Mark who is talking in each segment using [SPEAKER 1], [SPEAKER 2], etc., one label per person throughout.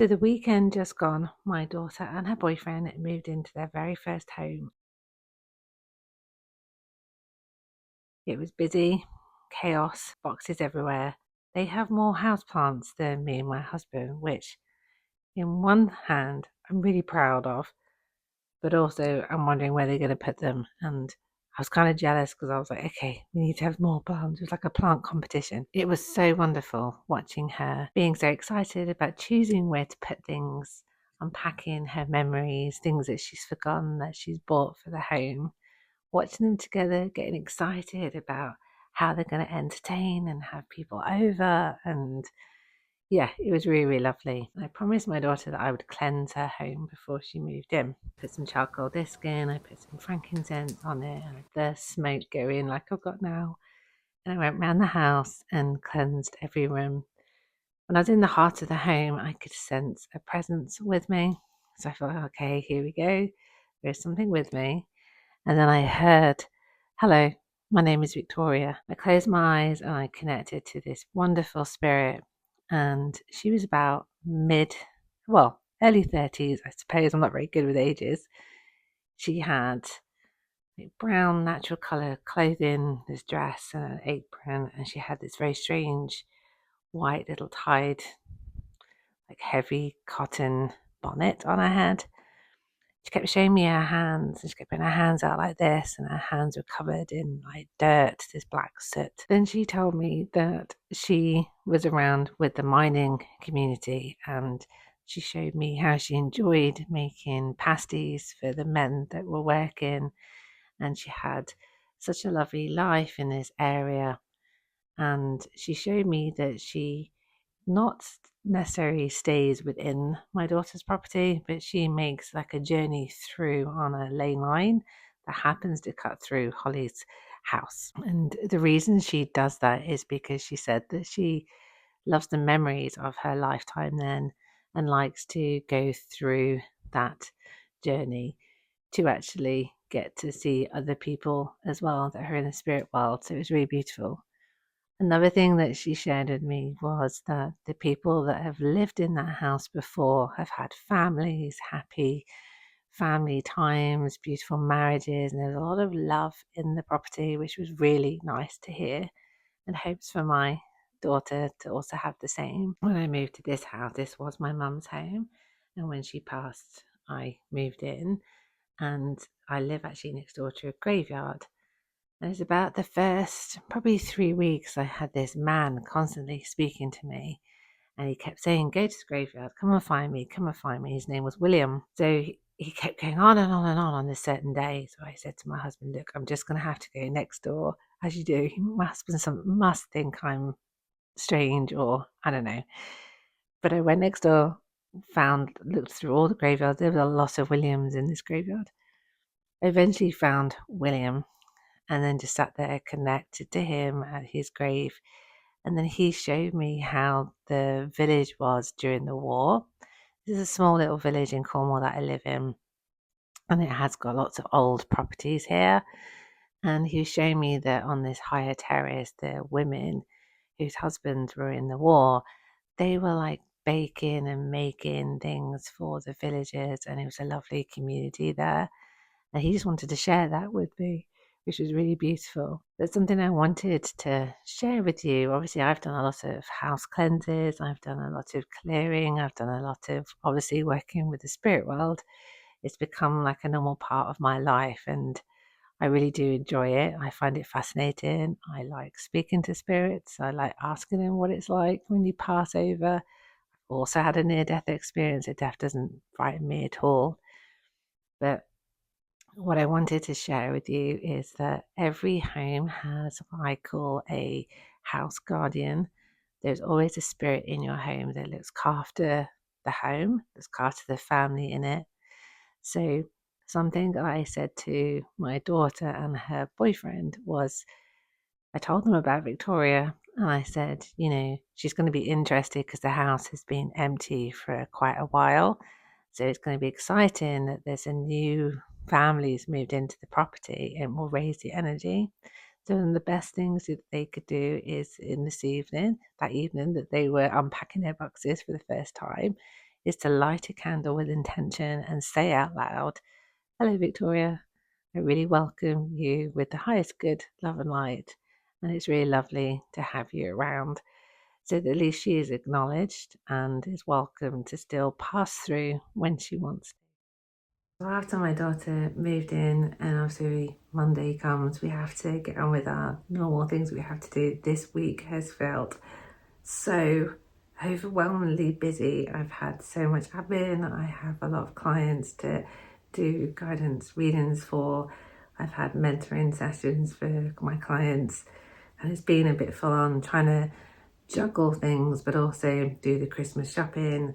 [SPEAKER 1] the weekend just gone, my daughter and her boyfriend moved into their very first home. It was busy, chaos, boxes everywhere. They have more houseplants than me and my husband, which, in one hand, I'm really proud of, but also I'm wondering where they're going to put them. And I was kind of jealous because I was like, okay, we need to have more plants. It was like a plant competition. It was so wonderful watching her being so excited about choosing where to put things, unpacking her memories, things that she's forgotten that she's bought for the home, watching them together, getting excited about how they're going to entertain and have people over. And yeah, it was really, really lovely. I promised my daughter that I would cleanse her home before she moved in. Put some charcoal disc in, I put some frankincense on it, and the smoke going like I've got now. And I went round the house and cleansed every room. When I was in the heart of the home, I could sense a presence with me. So I thought, okay, here we go. There's something with me. And then I heard, hello, my name is Victoria. I closed my eyes and I connected to this wonderful spirit. And she was about early 30s, I suppose. I'm not very good with ages. She had brown, natural colour clothing, this dress and an apron. And she had this very strange white little tied, like heavy cotton bonnet on her head. She kept showing me her hands, and she kept putting her hands out like this, and her hands were covered in like dirt, this black soot. Then she told me that she was around with the mining community, and she showed me how she enjoyed making pasties for the men that were working, and she had such a lovely life in this area. And she showed me that she not necessarily stays within my daughter's property, but she makes like a journey through on a lane line that happens to cut through Holly's house. And the reason she does that is because she said that she loves the memories of her lifetime then and likes to go through that journey to actually get to see other people as well that are in the spirit world. So it was really beautiful. Another thing that she shared with me was that the people that have lived in that house before have had families, happy family times, beautiful marriages, and there's a lot of love in the property, which was really nice to hear, and hopes for my daughter to also have the same. When I moved to this house, this was my mum's home, and when she passed, I moved in, and I live actually next door to a graveyard. And it's about the first probably 3 weeks I had this man constantly speaking to me, and he kept saying, go to the graveyard, come and find me, come and find me. His name was William. So he kept going on and on and on this certain day. So I said to my husband, look, I'm just going to have to go next door, as you do. My husband must think I'm strange, or I don't know. But I went next door, looked through all the graveyards. There was a lot of Williams in this graveyard. I eventually found William, and then just sat there connected to him at his grave. And then he showed me how the village was during the war. This is a small little village in Cornwall that I live in, and it has got lots of old properties here. And he was showing me that on this higher terrace, the women whose husbands were in the war, they were like baking and making things for the villagers, and it was a lovely community there. And he just wanted to share that with me, which was really beautiful. That's something I wanted to share with you. Obviously, I've done a lot of house cleanses, I've done a lot of clearing, I've done a lot of obviously working with the spirit world. It's become like a normal part of my life, and I really do enjoy it. I find it fascinating. I like speaking to spirits. I like asking them what it's like when you pass over. I've also had a near-death experience. Death doesn't frighten me at all. But what I wanted to share with you is that every home has what I call a house guardian. There's always a spirit in your home that looks after the home, looks after the family in it. So something that I said to my daughter and her boyfriend was, I told them about Victoria, and I said, she's going to be interested because the house has been empty for quite a while. So it's going to be exciting that there's a new family's moved into the property and will raise the energy. So one of the best things that they could do is that evening that they were unpacking their boxes for the first time, is to light a candle with intention and say out loud, "Hello, Victoria. I really welcome you with the highest good, love and light. And it's really lovely to have you around." So that at least she is acknowledged and is welcome to still pass through when she wants. So after my daughter moved in and obviously Monday comes, we have to get on with our normal things we have to do. This week has felt so overwhelmingly busy. I've had so much admin. I have a lot of clients to do guidance readings for. I've had mentoring sessions for my clients, and it's been a bit full on trying to juggle things, but also do the Christmas shopping,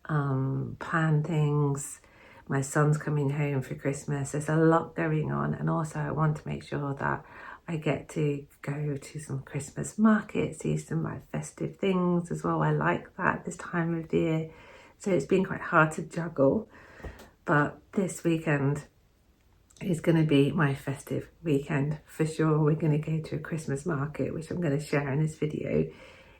[SPEAKER 1] plan things. My son's coming home for Christmas. There's a lot going on, and also I want to make sure that I get to go to some Christmas markets, see some festive things as well. I like that this time of the year. So it's been quite hard to juggle. But this weekend is going to be my festive weekend for sure. We're going to go to a Christmas market, which I'm going to share in this video.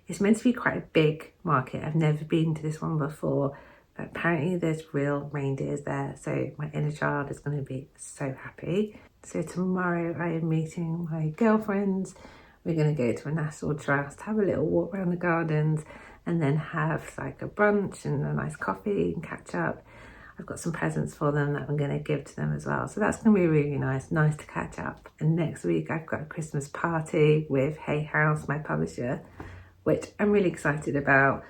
[SPEAKER 1] It's meant to be quite a big market. I've never been to this one before, but apparently there's real reindeers there. So my inner child is going to be so happy. So tomorrow I am meeting my girlfriends. We're going to go to a National Trust, have a little walk around the gardens, and then have like a brunch and a nice coffee and catch up. I've got some presents for them that I'm going to give to them as well. So that's going to be really nice to catch up. And next week I've got a Christmas party with Hay House, my publisher, which I'm really excited about.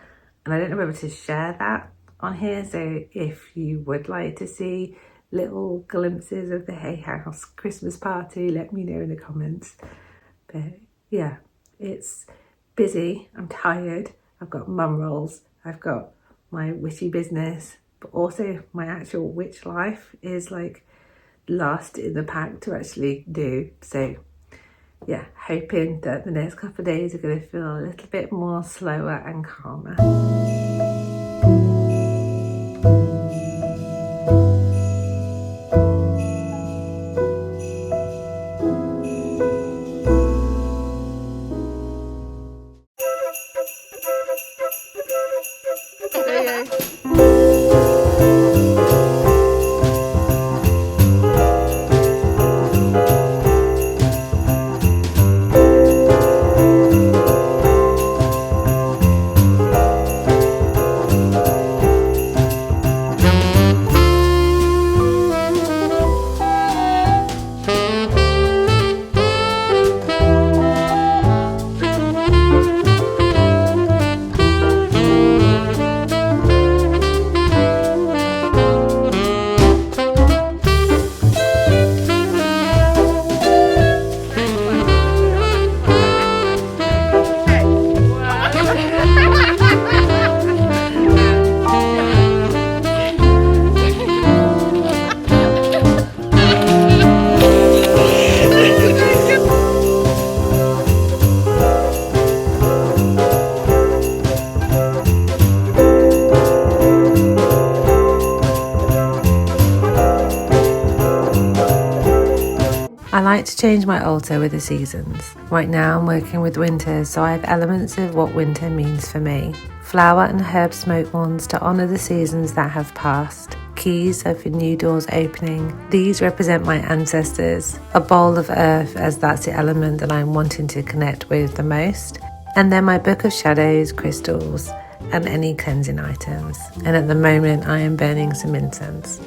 [SPEAKER 1] And I don't know whether to share that on here. So if you would like to see little glimpses of the Hay House Christmas party, let me know in the comments. But yeah, it's busy. I'm tired. I've got mum roles. I've got my witchy business, but also my actual witch life is like last in the pack to actually do. So yeah, hoping that the next couple of days are going to feel a little bit more slower and calmer. I like to change my altar with the seasons. Right now I'm working with winter, so I have elements of what winter means for me. Flower and herb smoke wands to honour the seasons that have passed. Keys are for new doors opening. These represent my ancestors. A bowl of earth, as that's the element that I'm wanting to connect with the most. And then my book of shadows, crystals, and any cleansing items. And at the moment I am burning some incense.